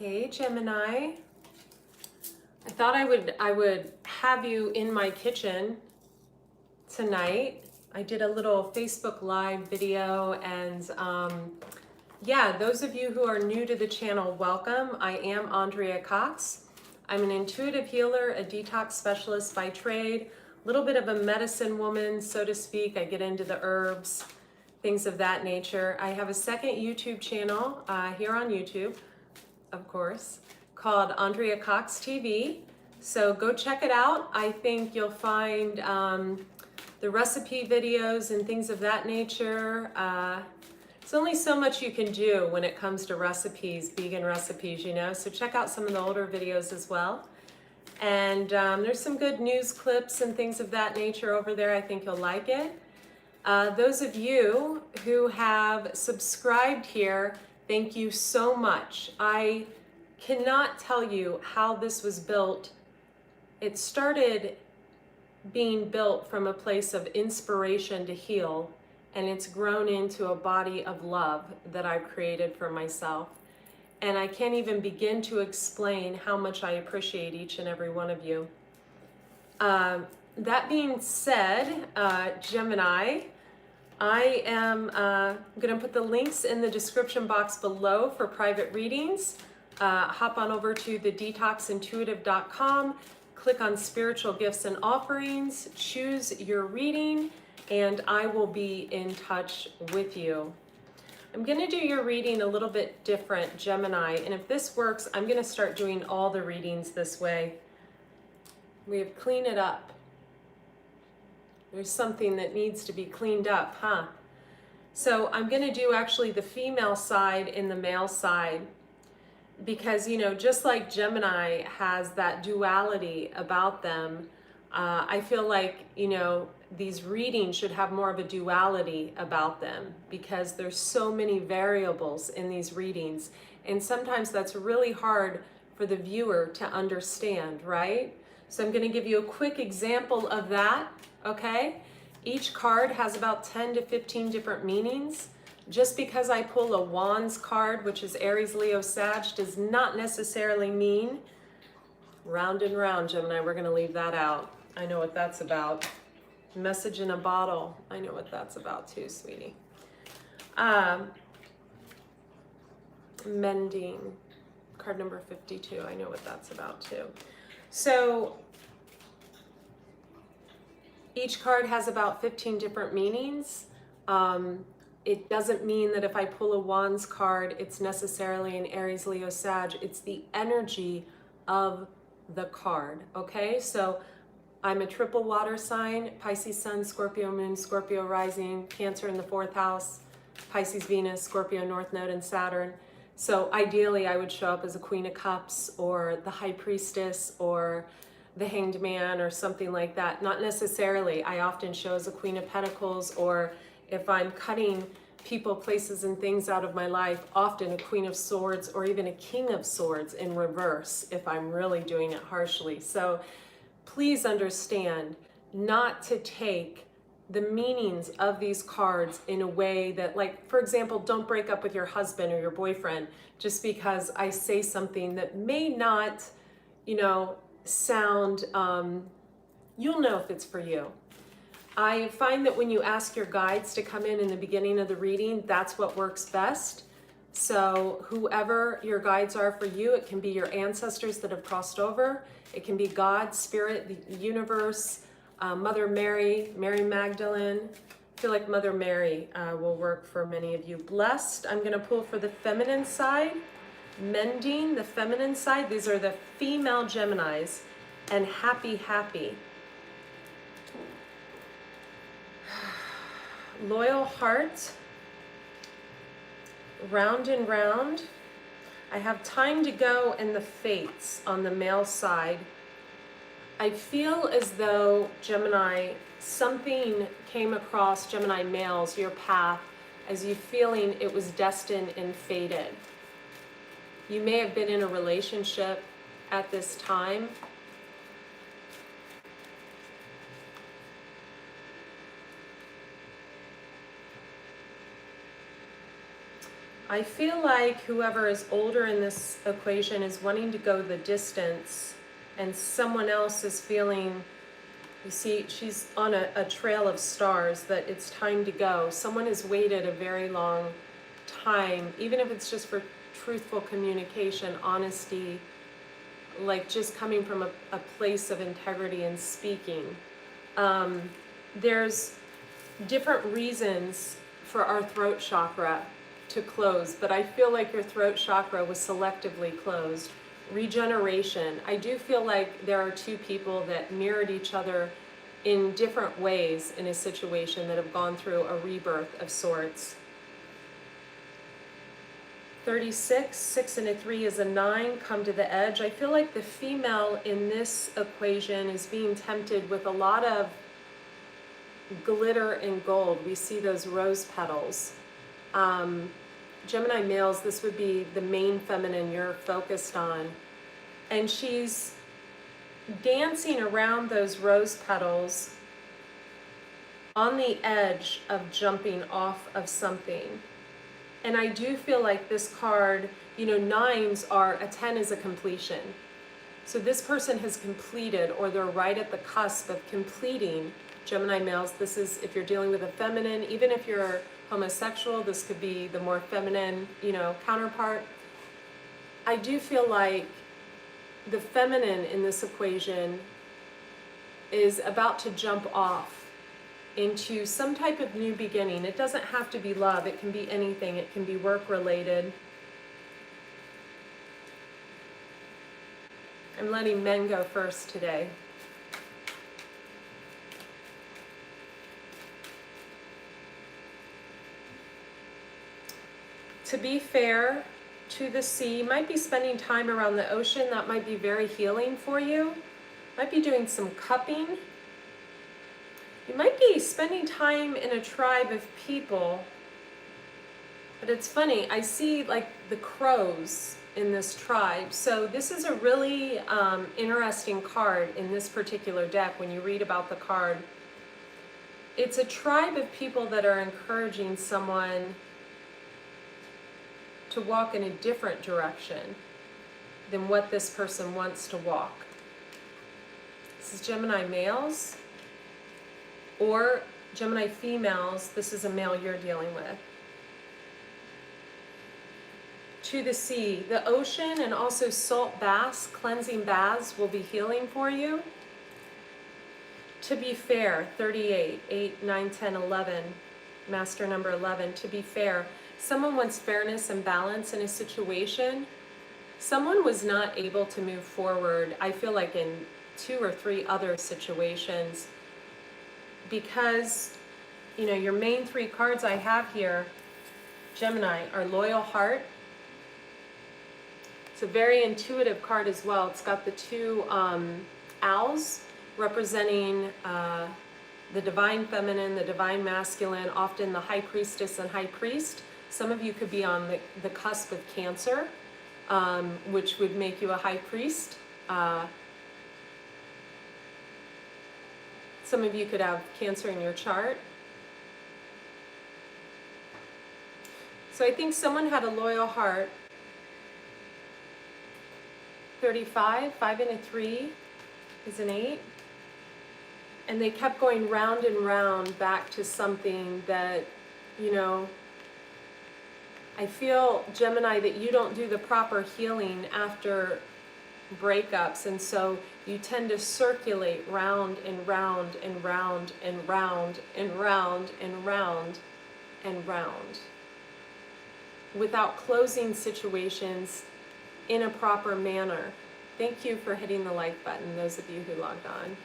Hey Gemini, I thought I would have you in my kitchen tonight. I did a little Facebook Live video, and yeah, those of you who are new to the channel, welcome. I am Andrea Cox. I'm an intuitive healer, a detox specialist by trade, a little bit of a medicine woman, so to speak. I get into the herbs, things of that nature. I have a second YouTube channel here on YouTube, of course, called Andrea Cox TV. So go check it out. I think you'll find the recipe videos and things of that nature. It's only so much you can do when it comes to recipes, vegan recipes, you know, so check out some of the older videos as well. And there's some good news clips and things of that nature over there. I think you'll like it. Those of you who have subscribed here, thank you so much. I cannot tell you how this was built. It started being built from a place of inspiration to heal, and it's grown into a body of love that I've created for myself. And I can't even begin to explain how much I appreciate each and every one of you. That being said, Gemini, I am going to put the links in the description box below for private readings. Hop on over to thedetoxintuitive.com, click on spiritual gifts and offerings, choose your reading, and I will be in touch with you. I'm going to do your reading a little bit different, Gemini, and if this works, I'm going to start doing all the readings this way. We have clean it up. There's something that needs to be cleaned up, huh? So I'm going to do actually the female side and the male side, because, you know, just like Gemini has that duality about them, I feel like, you know, these readings should have more of a duality about them, because there's so many variables in these readings, and sometimes that's really hard for the viewer to understand, right? So I'm going to give you a quick example of that. Okay, each card has about 10 to 15 different meanings. Just because I pull a Wands card, which is Aries, Leo, Sag, does not necessarily mean round and round, Gemini. We're going to leave that out. I know what that's about. Message in a bottle. I know what that's about too, sweetie. Mending, card number 52. I know what that's about too. So each card has about 15 different meanings. It doesn't mean that if I pull a Wands card, it's necessarily an Aries, Leo, Sag. It's the energy of the card, okay? So I'm a triple water sign, Pisces Sun, Scorpio Moon, Scorpio Rising, Cancer in the 4th house, Pisces Venus, Scorpio North Node, and Saturn. So ideally, I would show up as a Queen of Cups or the High Priestess or the Hanged Man or something like that. Not necessarily. I often show as a Queen of Pentacles, or if I'm cutting people, places, and things out of my life, often a Queen of Swords or even a King of Swords in reverse if I'm really doing it harshly. So please understand not to take the meanings of these cards in a way that, like, for example, don't break up with your husband or your boyfriend just because I say something that may not, you know, sound, you'll know if it's for you. I find that when you ask your guides to come in the beginning of the reading, that's what works best. So whoever your guides are for you, it can be your ancestors that have crossed over. It can be God, Spirit, the universe, Mother Mary, Mary Magdalene. I feel like Mother Mary will work for many of you. Blessed, I'm going to pull for the feminine side. Mending, the feminine side. These are the female Geminis. And happy, happy. Loyal heart. Round and round. I have time to go in the fates on the male side. I feel as though, Gemini, something came across, Gemini males, your path, as you feeling it was destined and fated. You may have been in a relationship at this time. I feel like whoever is older in this equation is wanting to go the distance, and someone else is feeling, you see, she's on a trail of stars that it's time to go. Someone has waited a very long time, even if it's just for truthful communication, honesty, like just coming from a place of integrity and speaking. There's different reasons for our throat chakra to close, but I feel like your throat chakra was selectively closed. Regeneration. I do feel like there are two people that mirrored each other in different ways in a situation that have gone through a rebirth of sorts. 36, 6 and a 3 is a 9, come to the edge. I feel like the female in this equation is being tempted with a lot of glitter and gold. We see those rose petals. Gemini males, this would be the main feminine you're focused on. And she's dancing around those rose petals on the edge of jumping off of something. And I do feel like this card, you know, 9s are, a 10 is a completion. So this person has completed, or they're right at the cusp of completing. Gemini males, this is if you're dealing with a feminine, even if you're homosexual, this could be the more feminine, you know, counterpart. I do feel like the feminine in this equation is about to jump off into some type of new beginning. It doesn't have to be love, it can be anything, it can be work related. I'm letting men go first today. To be fair to the sea, might be spending time around the ocean. That might be very healing for you. Might be doing some cupping. You might be spending time in a tribe of people. But it's funny, I see like the crows in this tribe. So this is a really interesting card in this particular deck when you read about the card. It's a tribe of people that are encouraging someone to walk in a different direction than what this person wants to walk. This is Gemini males or Gemini females. This is a male you're dealing with. To the sea, the ocean, and also salt baths, cleansing baths will be healing for you. To be fair, 38, 8, 9, 10, 11, master number 11, to be fair. Someone wants fairness and balance in a situation. Someone was not able to move forward, I feel like in 2 or 3 other situations, because, you know, your main 3 cards I have here, Gemini, are loyal heart. It's a very intuitive card as well. It's got the 2 owls representing the divine feminine, the divine masculine, often the high priestess and high priest. Some of you could be on the cusp of Cancer, which would make you a high priest. Some of you could have Cancer in your chart. So I think someone had a loyal heart. 35, 5 and a 3 is an 8. And they kept going round and round back to something that, you know, I feel, Gemini, that you don't do the proper healing after breakups, and so you tend to circulate round and round and round and round and round and round and round without closing situations in a proper manner. Thank you for hitting the like button, those of you who logged on.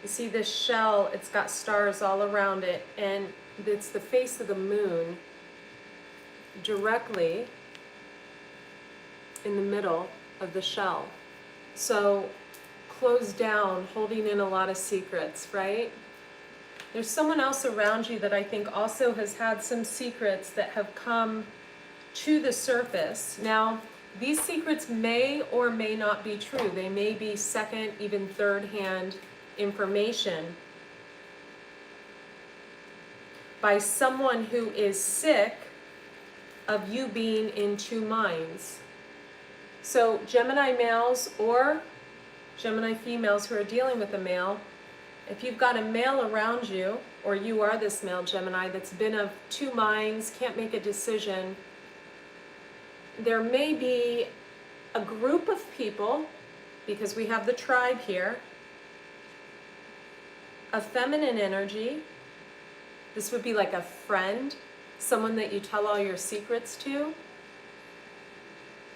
You see this shell, it's got stars all around it, and it's the face of the moon directly in the middle of the shell. So closed down, holding in a lot of secrets, right? There's someone else around you that I think also has had some secrets that have come to the surface. Now, these secrets may or may not be true. They may be second, even third hand information. by someone who is sick of you being in two minds. So Gemini males or Gemini females who are dealing with a male, if you've got a male around you, or you are this male Gemini that's been of two minds, can't make a decision, there may be a group of people, because we have the tribe here, a feminine energy. This would be like a friend, someone that you tell all your secrets to.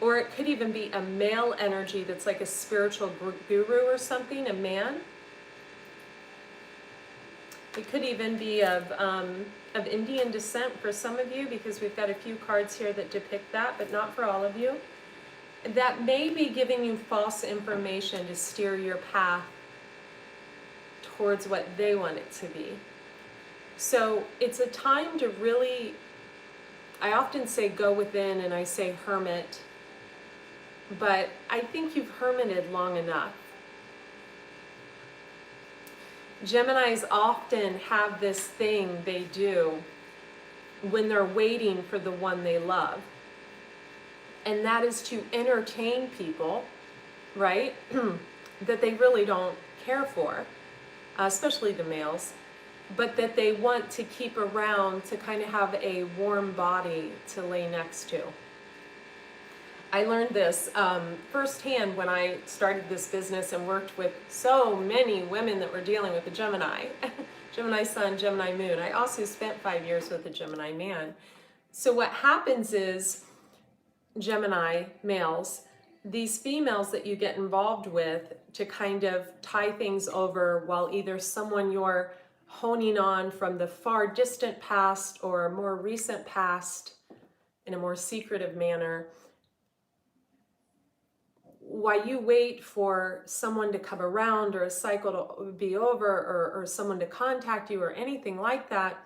Or it could even be a male energy that's like a spiritual guru or something, a man. It could even be of Indian descent for some of you, because we've got a few cards here that depict that, but not for all of you. That may be giving you false information to steer your path towards what they want it to be. So it's a time to really, I often say go within and I say hermit, but I think you've hermited long enough. Geminis often have this thing they do when they're waiting for the one they love. And that is to entertain people, right, that they really don't care for, especially the males, but that they want to keep around to kind of have a warm body to lay next to. I learned this firsthand when I started this business and worked with so many women that were dealing with the Gemini. Gemini Sun, Gemini Moon. I also spent 5 years with a Gemini man. So what happens is, Gemini males, these females that you get involved with to kind of tie things over while either someone you're honing on from the far distant past or a more recent past in a more secretive manner, while you wait for someone to come around or a cycle to be over or someone to contact you or anything like that,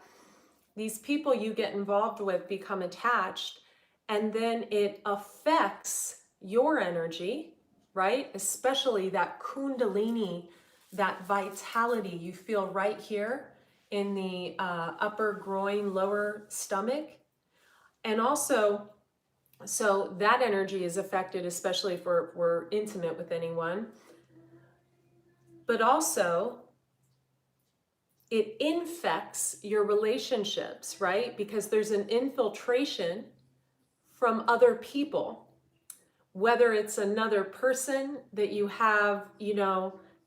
these people you get involved with become attached, and then it affects your energy, right? Especially that kundalini, that vitality you feel right here in the upper groin, lower stomach. And also, so that energy is affected, especially if we're intimate with anyone. But also, it infects your relationships, right? Because there's an infiltration from other people, whether it's another person that you have,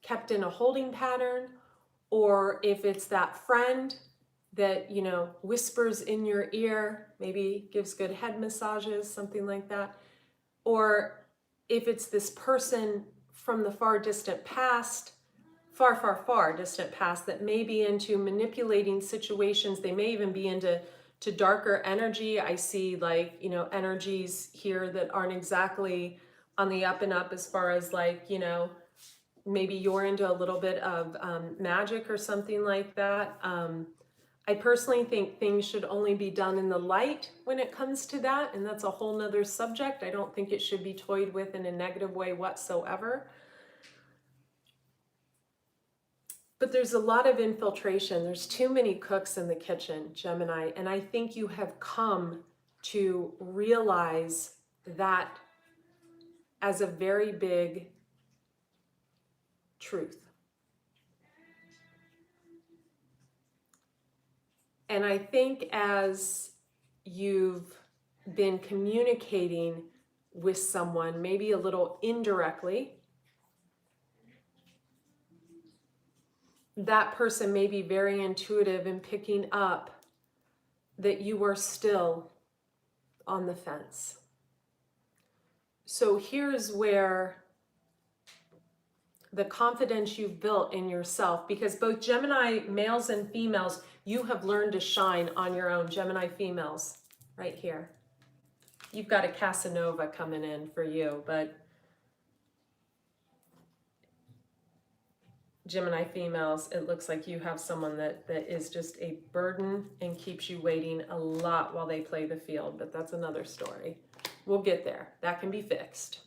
kept in a holding pattern, or if it's that friend that, whispers in your ear, maybe gives good head massages, something like that. Or if it's this person from the far distant past, far distant past, that may be into manipulating situations. They may even be into darker energy. I see energies here that aren't exactly on the up and up as far as maybe you're into a little bit of magic or something like that. I personally think things should only be done in the light when it comes to that, and that's a whole nother subject. I don't think it should be toyed with in a negative way whatsoever. But there's a lot of infiltration. There's too many cooks in the kitchen, Gemini, and I think you have come to realize that as a very big truth. And I think as you've been communicating with someone, maybe a little indirectly, that person may be very intuitive in picking up that you are still on the fence. So here's where the confidence you've built in yourself, because both Gemini males and females, you have learned to shine on your own. Gemini females, right here. You've got a Casanova coming in for you, but Gemini females, it looks like you have someone that is just a burden and keeps you waiting a lot while they play the field, but that's another story. We'll get there. That can be fixed.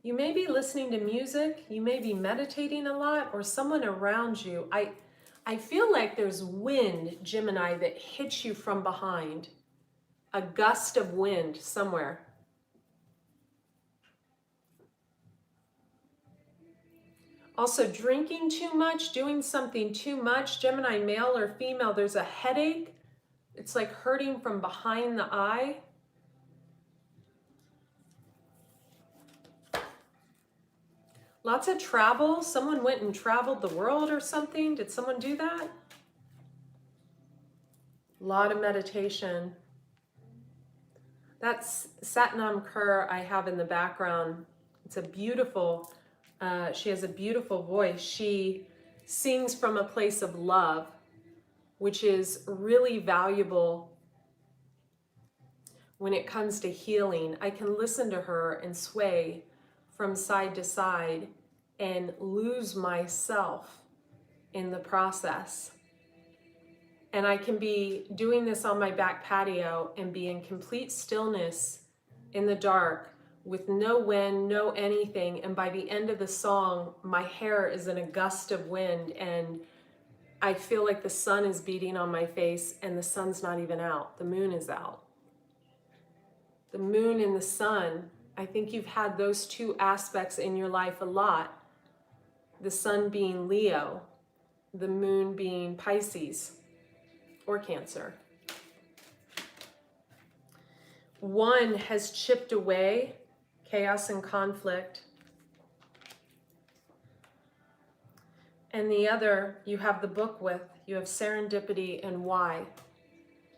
You may be listening to music, you may be meditating a lot, or someone around you. I feel like there's wind, Gemini, that hits you from behind. A gust of wind somewhere. Also, drinking too much, doing something too much, Gemini, male or female, there's a headache. It's like hurting from behind the eye. Lots of travel. Someone went and traveled the world or something. Did someone do that? A lot of meditation. That's Satnam Kaur I have in the background. It's a beautiful, she has a beautiful voice. She sings from a place of love, which is really valuable when it comes to healing. I can listen to her and sway from side to side and lose myself in the process. And I can be doing this on my back patio and be in complete stillness in the dark with no wind, no anything. And by the end of the song, my hair is in a gust of wind and I feel like the sun is beating on my face and the sun's not even out. The moon is out. The moon and the sun, I think you've had those two aspects in your life a lot. The sun being Leo, the moon being Pisces or Cancer. One has chipped away, chaos and conflict. And the other, you have the book with, you have serendipity and why.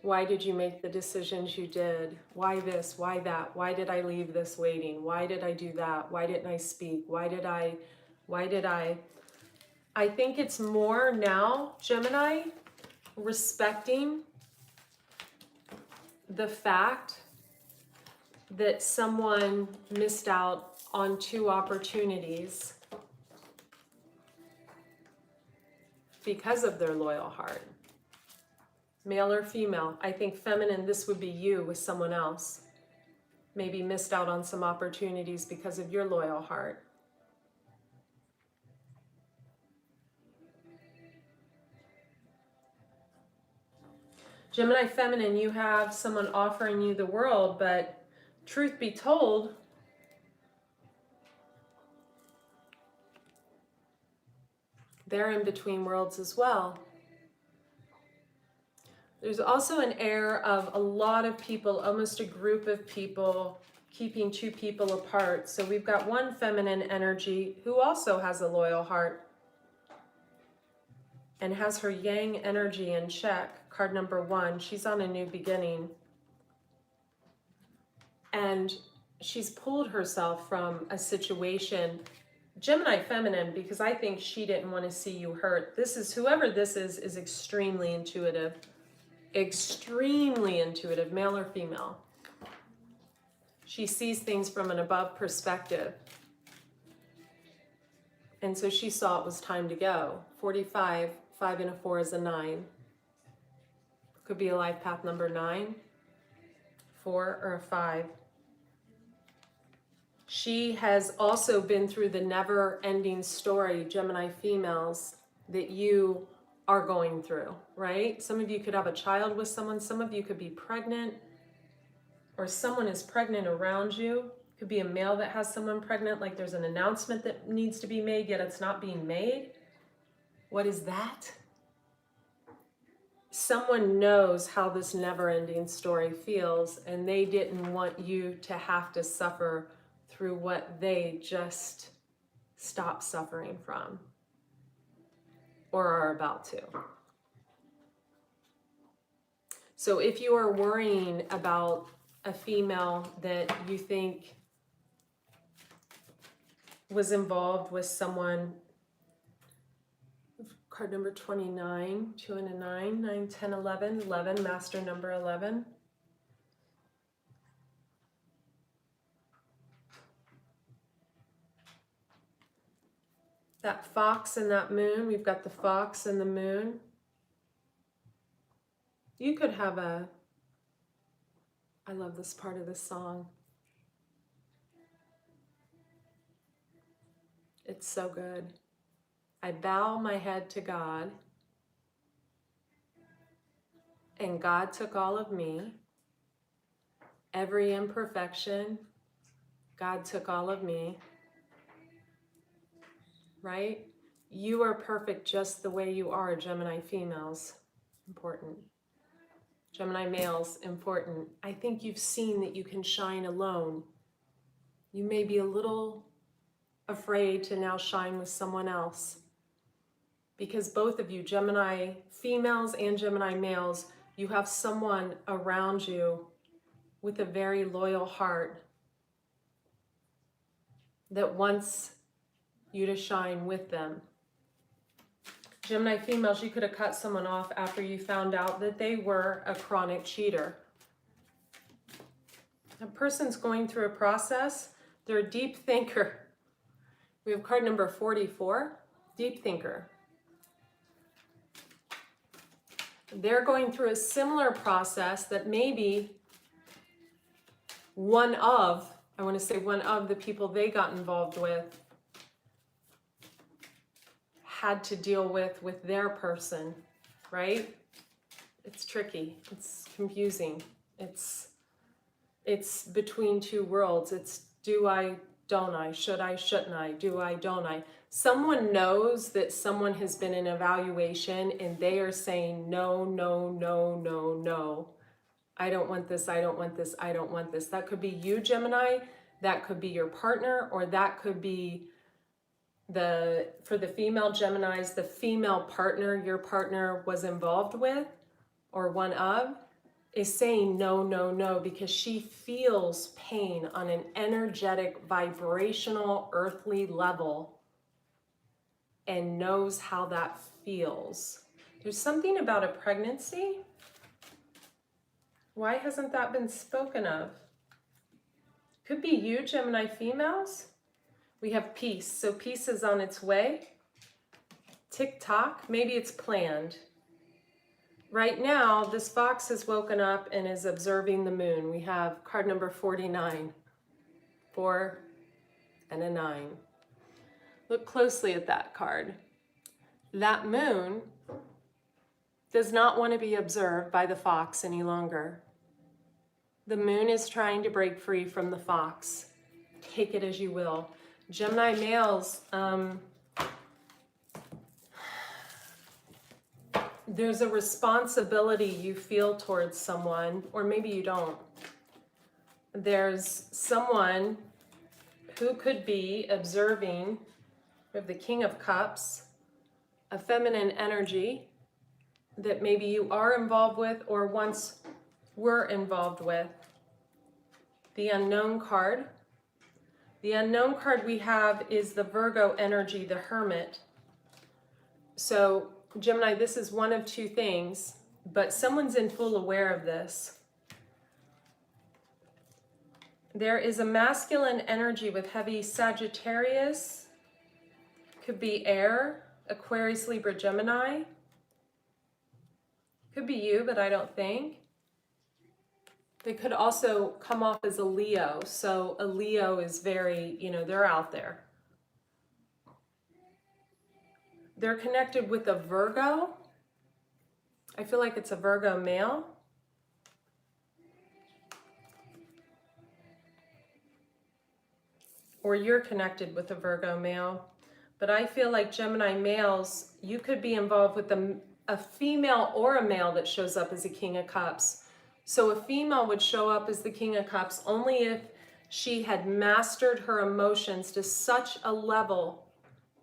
Why did you make the decisions you did? Why this? Why that? Why did I leave this waiting? Why did I do that? Why didn't I speak? Why did I? I think it's more now, Gemini, respecting the fact that someone missed out on two opportunities because of their loyal heart. Male or female. I think feminine, this would be you with someone else. Maybe missed out on some opportunities because of your loyal heart. Gemini feminine, you have someone offering you the world, but truth be told, they're in between worlds as well. There's also an air of a lot of people, almost a group of people, keeping two people apart. So we've got one feminine energy who also has a loyal heart and has her yang energy in check. Card number 1, she's on a new beginning. And she's pulled herself from a situation. Gemini feminine, because I think she didn't want to see you hurt. This is, whoever this is extremely intuitive. Extremely intuitive, male or female. She sees things from an above perspective. And so she saw it was time to go. 45, 5 and a 4 is a 9. Could be a life path number 9, 4, or a 5. She has also been through the never-ending story, Gemini females, that you are going through, right? Some of you could have a child with someone. Some of you could be pregnant, or someone is pregnant around you. Could be a male that has someone pregnant, like there's an announcement that needs to be made, yet it's not being made. What is that? Someone knows how this never-ending story feels, and they didn't want you to have to suffer through what they just stopped suffering from or are about to. So if you are worrying about a female that you think was involved with someone, card number 29, 2 and a 9, 9, 10, 11, 11, master number 11. That fox and that moon, we've got the fox and the moon. You could have a, I love this part of the song. It's so good. I bow my head to God, and God took all of me. Every imperfection, God took all of me. Right? You are perfect just the way you are, Gemini females. Important. Gemini males, important. I think you've seen that you can shine alone. You may be a little afraid to now shine with someone else. Because both of you, Gemini females and Gemini males, you have someone around you with a very loyal heart that wants you to shine with them. Gemini females, you could have cut someone off after you found out that they were a chronic cheater. A person's going through a process. They're a deep thinker. We have card number 44, deep thinker. They're going through a similar process that maybe one of the people they got involved with had to deal with their person, right? It's tricky. It's confusing. It's between two worlds. It's do I, don't I, should I, shouldn't I, do I, don't I. Someone knows that someone has been in evaluation and they are saying no, no, no, no, no. I don't want this, I don't want this, I don't want this. That could be you, Gemini. That could be your partner, or that could be for the female Geminis, the female partner your partner was involved with or one of is saying no, no, no, because she feels pain on an energetic, vibrational, earthly level and knows how that feels. There's something about a pregnancy. Why hasn't that been spoken of? Could be you, Gemini females. We have peace. So peace is on its way. Tick-tock. Maybe it's planned. Right now, this fox has woken up and is observing the moon. We have card number 49. 4 and a 9. Look closely at that card. That moon does not want to be observed by the fox any longer. The moon is trying to break free from the fox. Take it as you will. Gemini males, there's a responsibility you feel towards someone, or maybe you don't. There's someone who could be observing. We have the King of Cups, a feminine energy that maybe you are involved with or once were involved with. The Unknown card. The Unknown card we have is the Virgo energy, the Hermit. So, Gemini, this is one of two things, but someone's in full aware of this. There is a masculine energy with heavy Sagittarius. Could be air, Aquarius, Libra, Gemini. Could be you, but I don't think. They could also come off as a Leo. So a Leo is very, they're out there. They're connected with a Virgo. I feel like it's a Virgo male. Or you're connected with a Virgo male. But I feel like Gemini males, you could be involved with a female or a male that shows up as a King of Cups. So a female would show up as the King of Cups only if she had mastered her emotions to such a level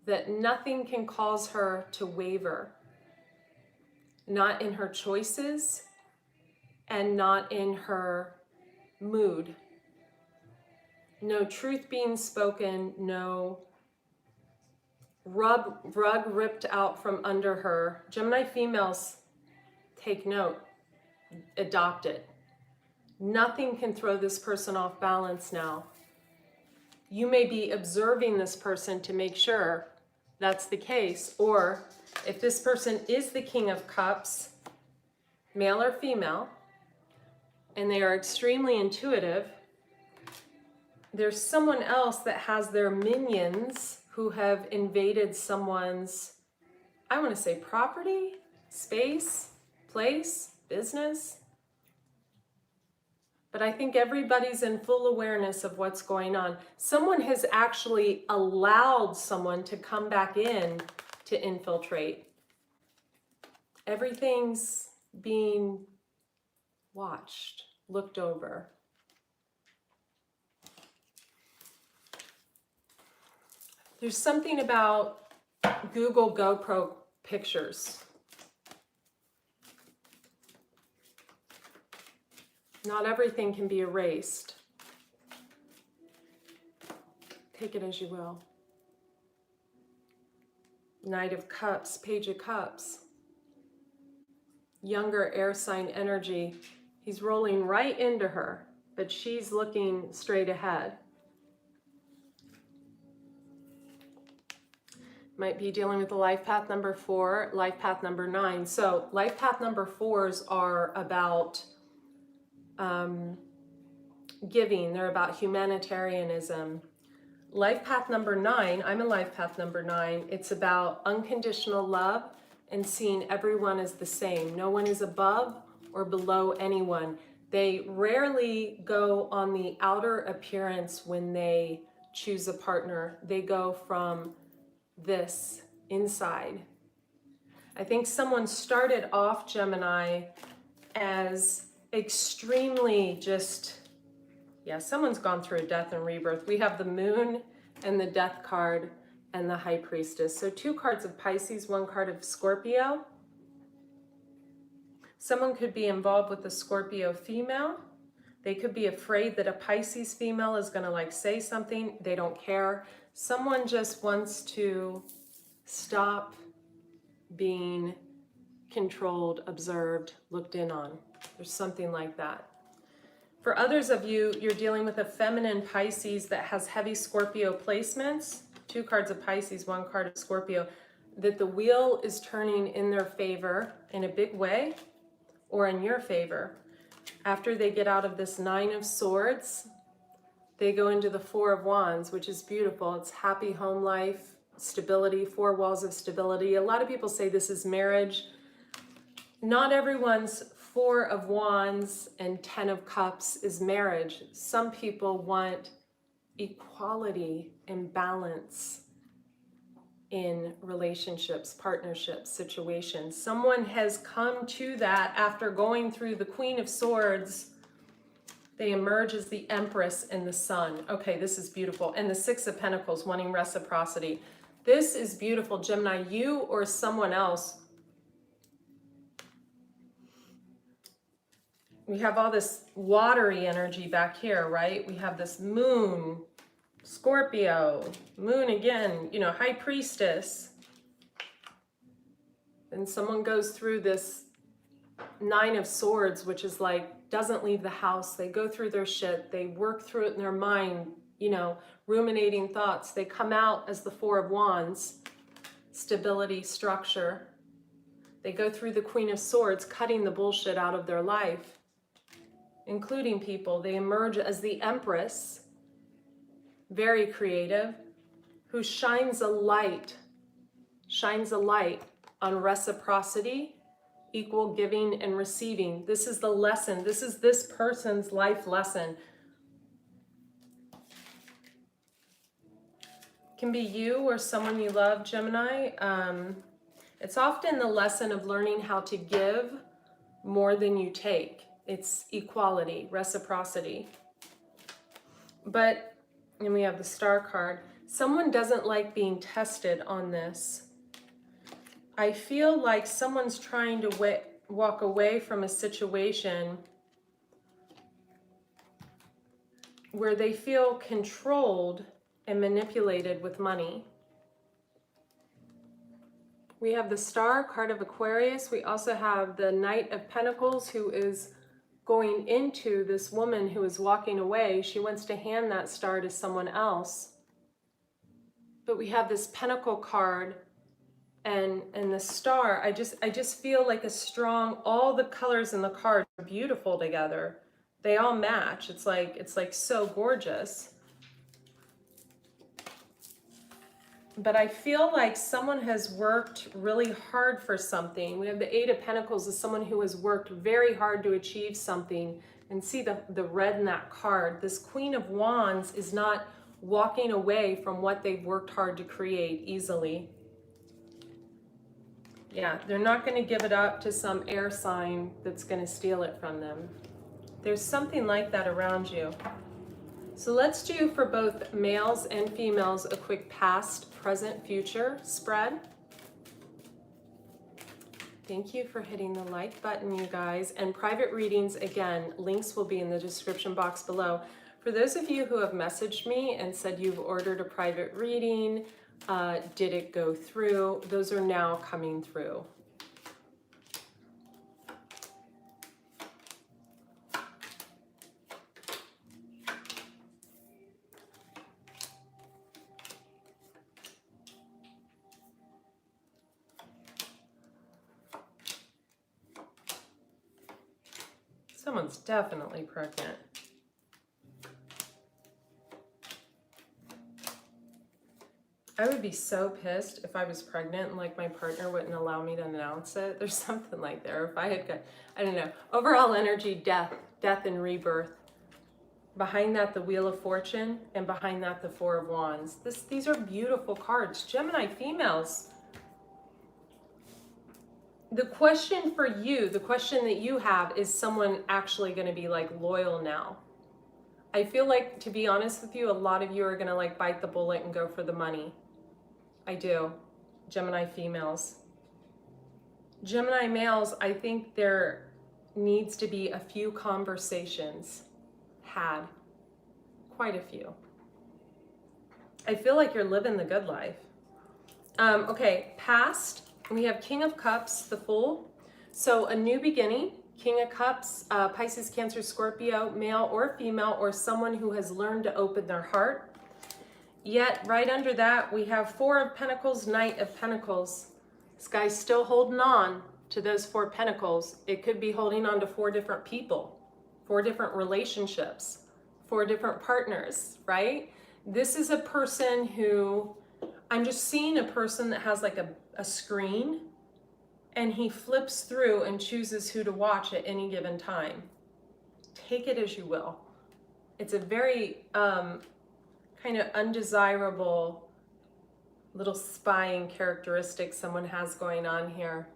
that nothing can cause her to waver. Not in her choices and not in her mood. No truth being spoken, no rug ripped out from under her. Gemini females, take note. Adopt it. Nothing can throw this person off balance now. You may be observing this person to make sure that's the case, or if this person is the King of Cups, male or female, and they are extremely intuitive, there's someone else that has their minions who have invaded someone's, I want to say property, space, place, business. But I think everybody's in full awareness of what's going on. Someone has actually allowed someone to come back in to infiltrate. Everything's being watched, looked over. There's something about Google GoPro pictures. Not everything can be erased. Take it as you will. Knight of Cups, Page of Cups. Younger air sign energy. He's rolling right into her, but she's looking straight ahead. Might be dealing with the life path number 4, life path number 9. So life path number 4s are about giving. They're about humanitarianism. Life path number 9, I'm a life path number 9. It's about unconditional love and seeing everyone as the same. No one is above or below anyone. They rarely go on the outer appearance when they choose a partner. They go from this inside. I think someone started off, Gemini, as extremely just, yeah, someone's gone through a death and rebirth. We have the Moon and the Death card and the High Priestess. So 2 cards of Pisces, 1 card of Scorpio. Someone could be involved with a Scorpio female. They could be afraid that a Pisces female is going to like say something. They don't care. Someone just wants to stop being controlled, observed, looked in on. There's something like that. For others of you, you're dealing with a feminine Pisces that has heavy Scorpio placements. 2 cards of Pisces, 1 card of Scorpio. That the wheel is turning in their favor in a big way or in your favor. After they get out of this 9 of Swords, they go into the 4 of Wands, which is beautiful. It's happy home life, stability, 4 walls of stability. A lot of people say this is marriage. Not everyone's 4 of Wands and 10 of Cups is marriage. Some people want equality and balance in relationships, partnerships, situations. Someone has come to that after going through the Queen of Swords. They emerge as the Empress and the Sun. Okay, this is beautiful. And the 6 of Pentacles, wanting reciprocity. This is beautiful, Gemini. You or someone else. We have all this watery energy back here, right? We have this Moon, Scorpio, Moon again, you know, High Priestess. And someone goes through this 9 of Swords, which is like, doesn't leave the house. They go through their shit. They work through it in their mind, you know, ruminating thoughts. They come out as the 4 of Wands, stability, structure. They go through the Queen of Swords, cutting the bullshit out of their life, including people. They emerge as the Empress, very creative, who shines a light on reciprocity, equal giving and receiving. This is the lesson. This is this person's life lesson. Can be you or someone you love, Gemini. It's often the lesson of learning how to give more than you take. It's equality, reciprocity. But, and we have the Star card, someone doesn't like being tested on this. I feel like someone's trying to walk away from a situation where they feel controlled and manipulated with money. We have the Star card of Aquarius. We also have the Knight of Pentacles, who is going into this woman who is walking away. She wants to hand that star to someone else. But we have this Pentacle card and the Star. I just feel like a strong, all the colors in the card are beautiful together. They all match. It's like so gorgeous. but I feel like someone has worked really hard for something. We have the Eight of Pentacles as someone who has worked very hard to achieve something. And see the red in that card. This Queen of Wands is not walking away from what they've worked hard to create easily. Yeah, they're not going to give it up to some air sign that's going to steal it from them. There's something like that around you. So let's do for both males and females a quick past, present, future spread. Thank you for hitting the like button, you guys. And private readings, again, links will be in the description box below. For those of you who have messaged me and said you've ordered a private reading, did it go through? Those are now coming through. Someone's definitely pregnant. I would be so pissed if I was pregnant and like my partner wouldn't allow me to announce it. There's something like there. If I had got, I don't know, overall energy, death and rebirth. Behind that, the Wheel of Fortune, and behind that, the Four of Wands. These are beautiful cards. Gemini females. The question for you, the question that you have, is someone actually going to be like loyal now? I feel like, to be honest with you, a lot of you are going to like bite the bullet and go for the money. I do. Gemini females. Gemini males, I think there needs to be a few conversations had. Quite a few. I feel like you're living the good life. Okay, past. We have King of Cups, the Fool. So a new beginning, King of Cups, Pisces, Cancer, Scorpio, male or female, or someone who has learned to open their heart. Yet right under that, we have Four of Pentacles, Knight of Pentacles. This guy's still holding on to those four pentacles. It could be holding on to four different people, four different relationships, four different partners, right? This is a person who, I'm just seeing a person that has like a screen, and he flips through and chooses who to watch at any given time. Take it as you will. It's a very kind of undesirable little spying characteristic someone has going on here.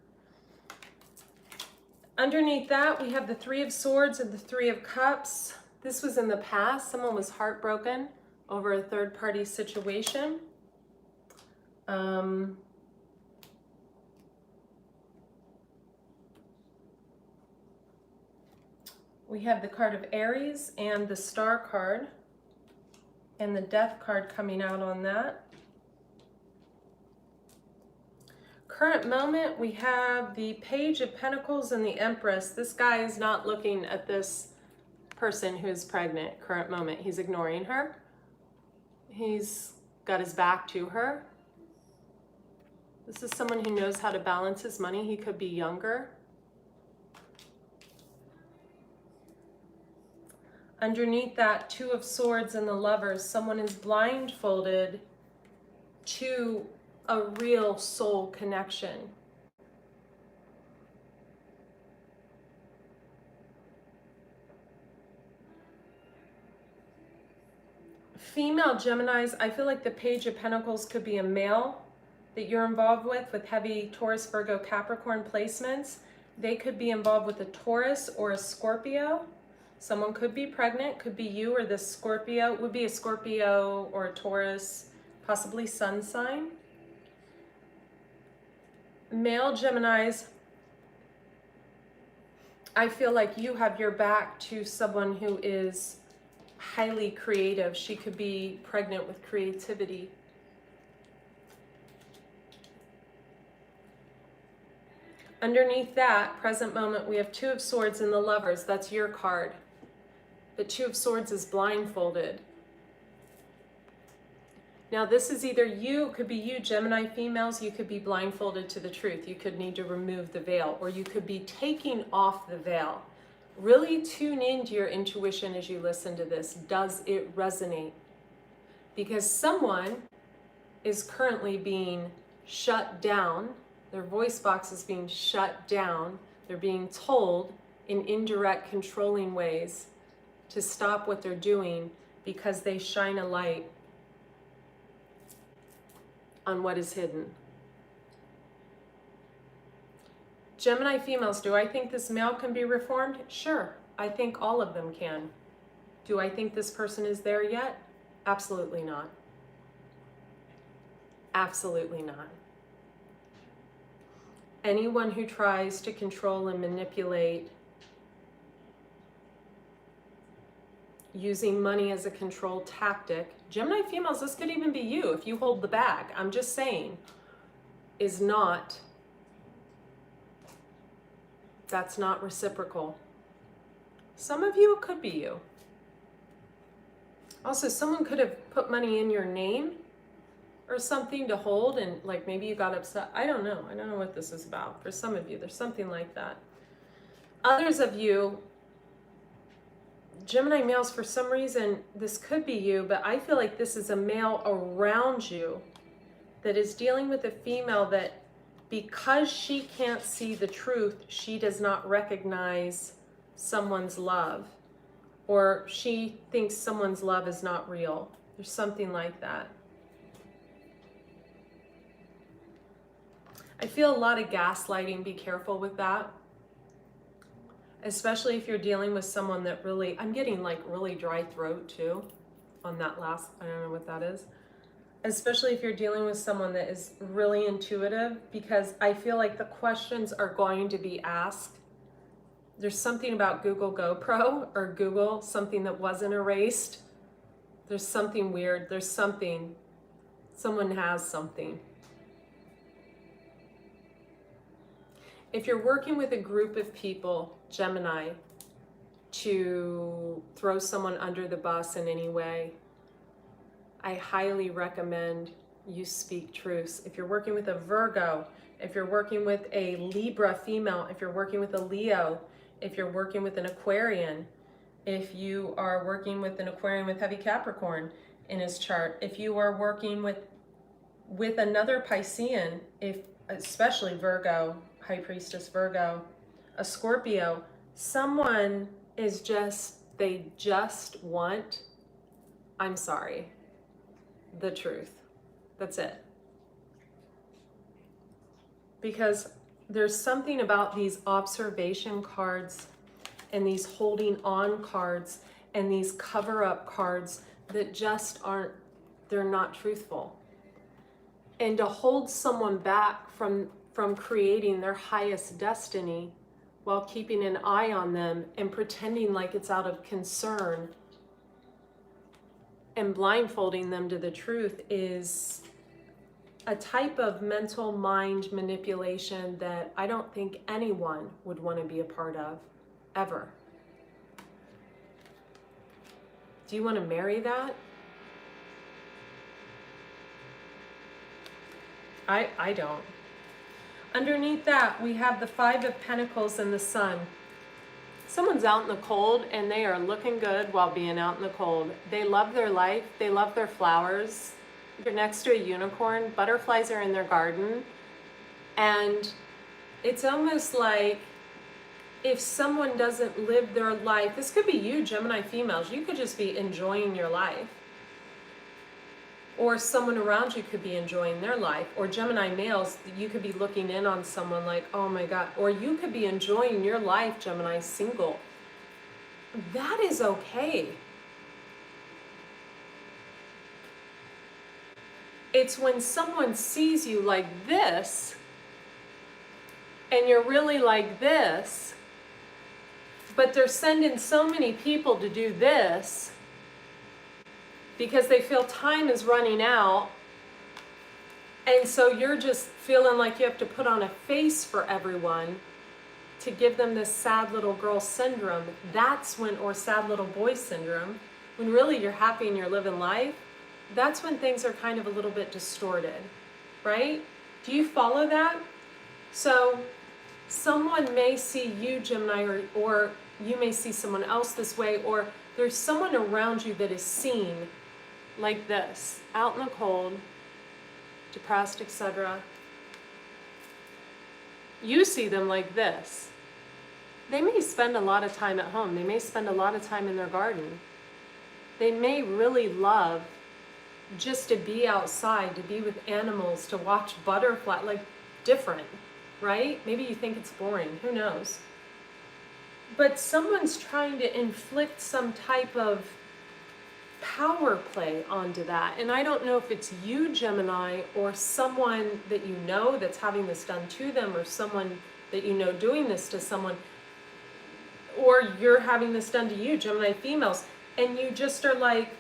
Underneath that, we have the Three of Swords and the Three of Cups. This was in the past. Someone was heartbroken over a third-party situation. We have the card of Aries and the Star card and the Death card coming out on that. Current moment, we have the Page of Pentacles and the Empress. This guy is not looking at this person who is pregnant. Current moment, he's ignoring her. He's got his back to her. This is someone who knows how to balance his money. He could be younger. Underneath that, Two of Swords and the Lovers, someone is blindfolded to a real soul connection. Female Geminis, I feel like the Page of Pentacles could be a male that you're involved with heavy Taurus, Virgo, Capricorn placements. They could be involved with a Taurus or a Scorpio. Someone could be pregnant, could be you or the Scorpio. It would be a Scorpio or a Taurus, possibly sun sign. Male Geminis, I feel like you have your back to someone who is highly creative. She could be pregnant with creativity. Underneath that, present moment, we have Two of Swords and the Lovers. That's your card. The Two of Swords is blindfolded. Now this is either you, it could be you, Gemini females, you could be blindfolded to the truth. You could need to remove the veil, or you could be taking off the veil. Really tune into your intuition as you listen to this. Does it resonate? Because someone is currently being shut down. Their voice box is being shut down. They're being told in indirect, controlling ways to stop what they're doing because they shine a light on what is hidden. Gemini females, do I think this male can be reformed? Sure, I think all of them can. Do I think this person is there yet? Absolutely not. Absolutely not. Anyone who tries to control and manipulate using money as a control tactic, Gemini females, this could even be you if you hold the bag, I'm just saying, is not, that's not reciprocal. Some of you, it could be you. Also, someone could have put money in your name or something to hold, and like maybe you got upset. I don't know. I don't know what this is about. For some of you, there's something like that. Others of you, Gemini males, for some reason, this could be you, but I feel like this is a male around you that is dealing with a female that because she can't see the truth, she does not recognize someone's love, or she thinks someone's love is not real. There's something like that. I feel a lot of gaslighting. Be careful with that. Especially if you're dealing with someone that really, I'm getting like really dry throat too on that last, I don't know what that is. Especially if you're dealing with someone that is really intuitive, because I feel like the questions are going to be asked. There's something about Google GoPro or Google, something that wasn't erased. There's something weird. There's something, someone has something. If you're working with a group of people, Gemini, to throw someone under the bus in any way, I highly recommend you speak truths. If you're working with a Virgo, if you're working with a Libra female, if you're working with a Leo, if you're working with an Aquarian, if you are working with an Aquarian with heavy Capricorn in his chart, if you are working with another Piscean, if especially Virgo, High Priestess Virgo, a Scorpio, someone is just, they just want, I'm sorry, the truth. That's it. Because there's something about these observation cards and these holding on cards and these cover-up cards that just aren't, they're not truthful. And to hold someone back from creating their highest destiny while keeping an eye on them and pretending like it's out of concern and blindfolding them to the truth is a type of mental mind manipulation that I don't think anyone would want to be a part of, ever. Do you want to marry that? I don't. Underneath that, we have the Five of Pentacles and the Sun. Someone's out in the cold and they are looking good while being out in the cold. They love their life. They love their flowers. They're next to a unicorn. Butterflies are in their garden. And it's almost like if someone doesn't live their life, this could be you, Gemini females. You could just be enjoying your life. Or someone around you could be enjoying their life. Or Gemini males, you could be looking in on someone like, oh my God. Or you could be enjoying your life, Gemini single. That is okay. It's when someone sees you like this, and you're really like this, but they're sending so many people to do this, because they feel time is running out, and so you're just feeling like you have to put on a face for everyone to give them this sad little girl syndrome. That's when, or sad little boy syndrome, when really you're happy and you're living life. That's when things are kind of a little bit distorted, right? Do you follow that? So someone may see you, Gemini, or you may see someone else this way, or there's someone around you that is seen like this, out in the cold, depressed, etc. You see them like this. They may spend a lot of time at home. They may spend a lot of time in their garden. They may really love just to be outside, to be with animals, to watch butterfly, like different, right? Maybe you think it's boring, who knows? But someone's trying to inflict some type of power play onto that. And I don't know if it's you, Gemini, or someone that you know that's having this done to them, or someone that you know doing this to someone, or you're having this done to you, Gemini females, and you just are like,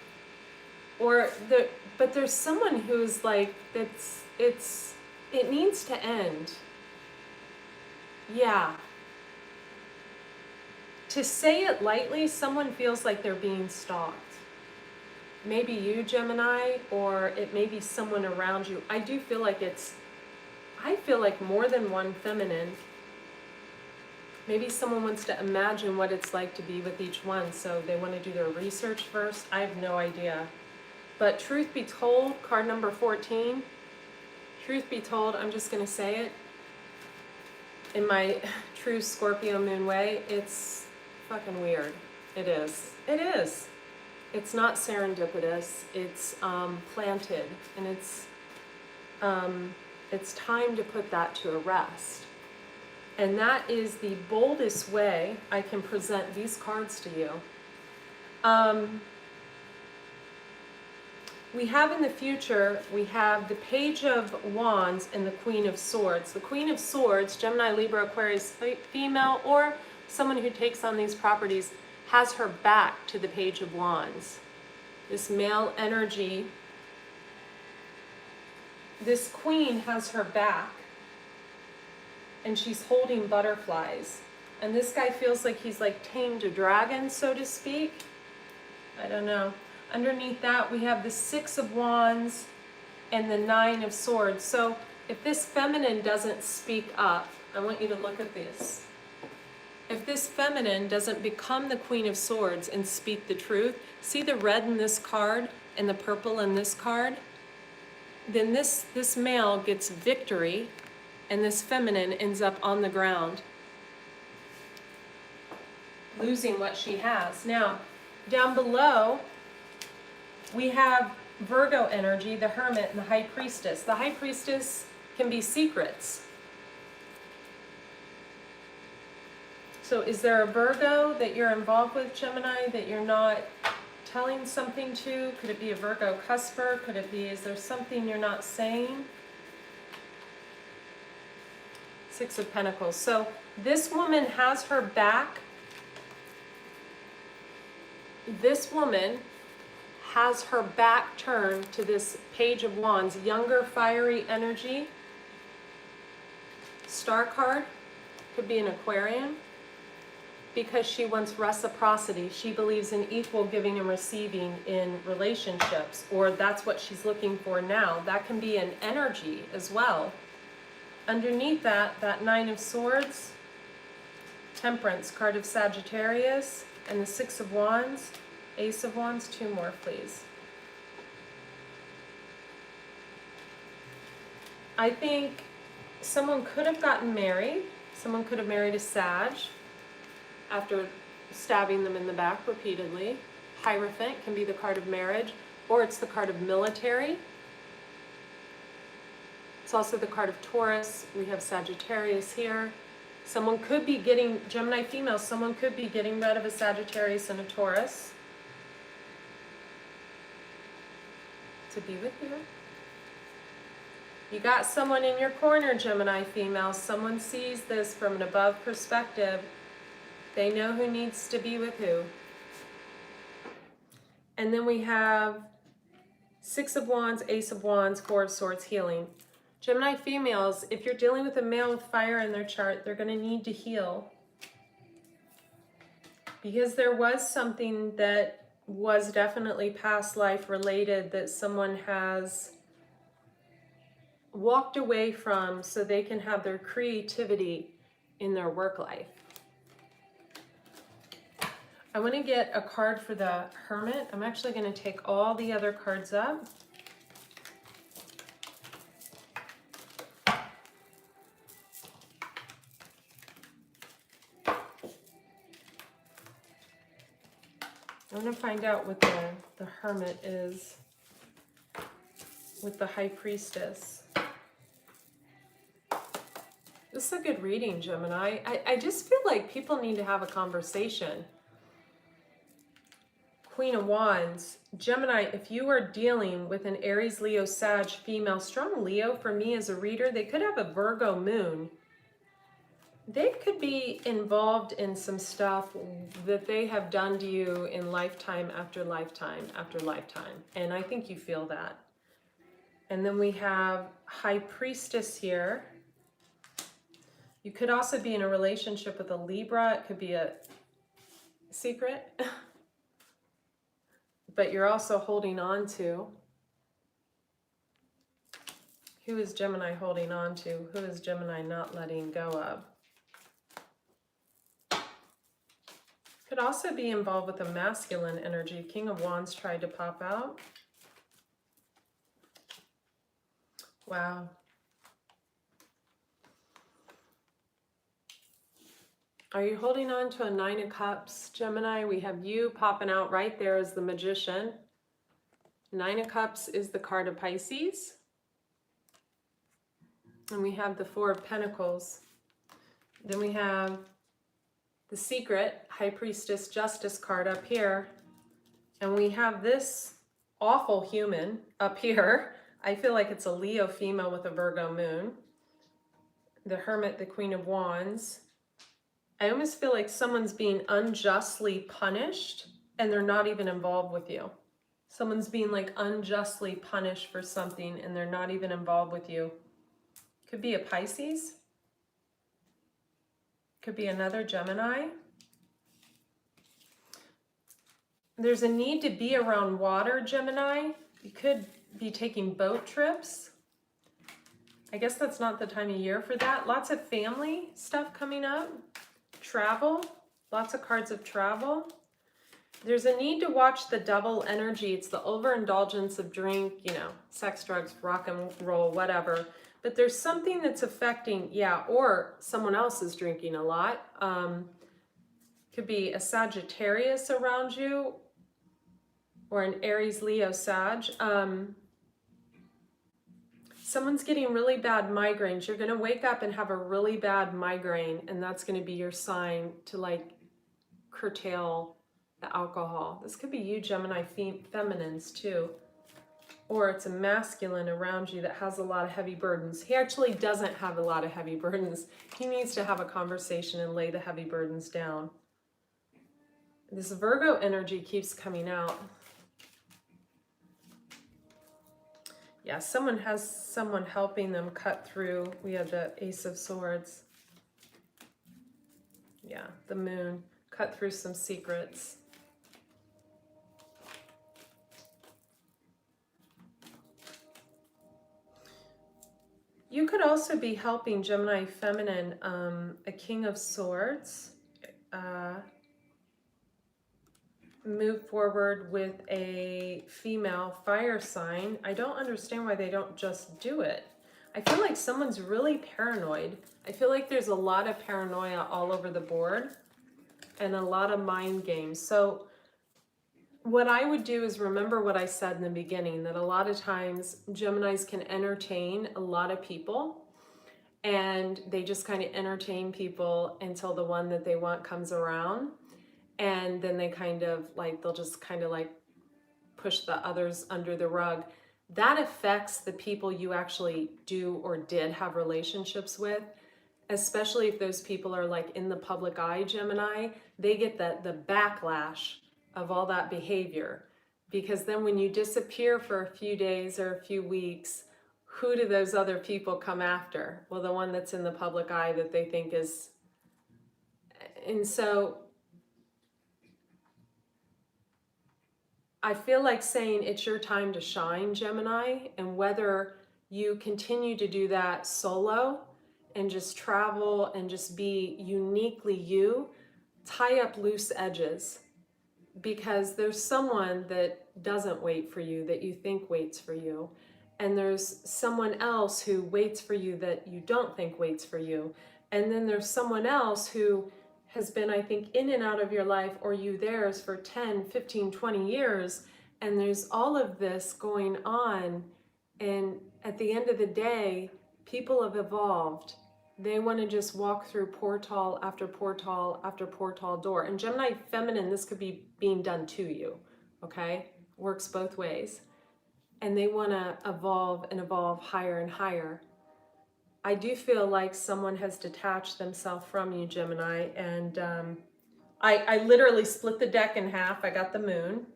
but there's someone who's like, it needs to end. Yeah. To say it lightly, someone feels like they're being stalked. Maybe you, Gemini, or it may be someone around you. I do feel like I feel like more than one feminine. Maybe someone wants to imagine what it's like to be with each one, so they want to do their research first. I have no idea. But truth be told, card number 14, truth be told, I'm just going to say it in my true Scorpio moon way, it's fucking weird. It is. It is. It's not serendipitous. It's planted, and it's time to put that to a rest. And that is the boldest way I can present these cards to you. We have in the future, we have the Page of Wands and the Queen of Swords. The Queen of Swords, Gemini, Libra, Aquarius, female, or someone who takes on these properties, has her back to the Page of Wands. This male energy, this queen has her back, and she's holding butterflies. And this guy feels like he's like tamed a dragon, so to speak. I don't know. Underneath that, we have the Six of Wands and the Nine of Swords. So if this feminine doesn't speak up, I want you to look at this. If this feminine doesn't become the Queen of Swords and speak the truth, see the red in this card and the purple in this card? Then this male gets victory, and this feminine ends up on the ground, losing what she has. Now, down below, we have Virgo energy, the Hermit, and the High Priestess. The High Priestess can be secrets. So is there a Virgo that you're involved with, Gemini, that you're not telling something to? Could it be a Virgo cusper? Could it be, is there something you're not saying? Six of Pentacles. So this woman has her back. This woman has her back turned to this Page of Wands, younger, fiery energy. Star card, could be an Aquarian, because she wants reciprocity. She believes in equal giving and receiving in relationships, or that's what she's looking for now. That can be an energy as well. Underneath that Nine of Swords, Temperance, card of Sagittarius, and the Six of Wands, Ace of Wands. Two more, please. I think someone could have gotten married. Someone could have married a Sag after stabbing them in the back repeatedly. Hierophant can be the card of marriage, or it's the card of military. It's also the card of Taurus. We have Sagittarius here. Someone could be getting, Gemini female, someone could be getting rid of a Sagittarius and a Taurus to be with you. You got someone in your corner, Gemini female. Someone sees this from an above perspective. They know who needs to be with who. And then we have Six of Wands, Ace of Wands, Four of Swords, healing. Gemini females, if you're dealing with a male with fire in their chart, they're going to need to heal. Because there was something that was definitely past life related that someone has walked away from so they can have their creativity in their work life. I want to get a card for the Hermit. I'm actually going to take all the other cards up. I want to find out what the Hermit is with the High Priestess. This is a good reading, Gemini. I just feel like people need to have a conversation. Queen of Wands. Gemini, if you are dealing with an Aries, Leo, Sag, female, strong Leo, for me as a reader, they could have a Virgo moon. They could be involved in some stuff that they have done to you in lifetime after lifetime after lifetime. And I think you feel that. And then we have High Priestess here. You could also be in a relationship with a Libra. It could be a secret. But you're also holding on to. Who is Gemini holding on to? Who is Gemini not letting go of? Could also be involved with a masculine energy. King of Wands tried to pop out. Wow. Are you holding on to a Nine of Cups, Gemini? We have you popping out right there as the Magician. Nine of Cups is the card of Pisces. And we have the Four of Pentacles. Then we have the Secret, High Priestess, Justice card up here. And we have this awful human up here. I feel like it's a Leo female with a Virgo moon. The Hermit, the Queen of Wands. I almost feel like someone's being unjustly punished and they're not even involved with you. Someone's being like unjustly punished for something and they're not even involved with you. Could be a Pisces. Could be another Gemini. There's a need to be around water, Gemini. You could be taking boat trips. I guess that's not the time of year for that. Lots of family stuff coming up. Travel. Lots of cards of travel. There's a need to watch the double energy. It's the overindulgence of drink, you know, sex, drugs, rock and roll, whatever. But there's something that's affecting, yeah, or someone else is drinking a lot. Could be a Sagittarius around you or an Aries, Leo, Sag. Someone's getting really bad migraines. You're going to wake up and have a really bad migraine, and that's going to be your sign to like curtail the alcohol. This could be you, Gemini, feminines too. Or it's a masculine around you that has a lot of heavy burdens. He actually doesn't have a lot of heavy burdens. He needs to have a conversation and lay the heavy burdens down. This Virgo energy keeps coming out. Yeah, someone has someone helping them cut through. We have the Ace of Swords. Yeah, the Moon. Cut through some secrets. You could also be helping Gemini feminine, a King of Swords, move forward with a female fire sign. I don't understand why they don't just do it. I feel like someone's really paranoid. I feel like there's a lot of paranoia all over the board and a lot of mind games. So what I would do is remember what I said in the beginning, that a lot of times Geminis can entertain a lot of people and they just kind of entertain people until the one that they want comes around. And then they kind of like, they'll just kind of like push the others under the rug. That affects the people you actually do or did have relationships with, especially if those people are like in the public eye, Gemini. They get the backlash of all that behavior, because then when you disappear for a few days or a few weeks, who do those other people come after? Well, the one that's in the public eye that they think is. And so I feel like saying it's your time to shine, Gemini, and whether you continue to do that solo and just travel and just be uniquely you, tie up loose edges. Because there's someone that doesn't wait for you, that you think waits for you. And there's someone else who waits for you that you don't think waits for you. And then there's someone else who has been, I think, in and out of your life, or you theirs, for 10, 15, 20 years. And there's all of this going on. And at the end of the day, people have evolved. They want to just walk through portal after portal after portal door. And Gemini feminine, this could be being done to you, okay? Works both ways. And they want to evolve and evolve higher and higher. I do feel like someone has detached themselves from you, Gemini, and I literally split the deck in half. I got the moon.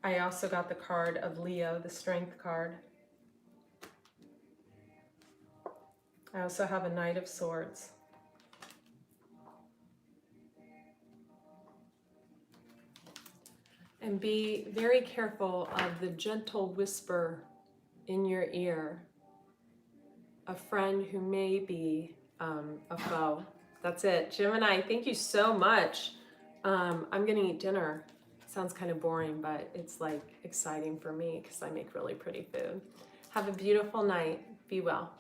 I also got the card of Leo, the strength card. I also have a Knight of Swords. And be very careful of the gentle whisper in your ear. A friend who may be a foe. That's it. Gemini, thank you so much. I'm gonna eat dinner. Sounds kind of boring, but it's like exciting for me because I make really pretty food. Have a beautiful night. Be well.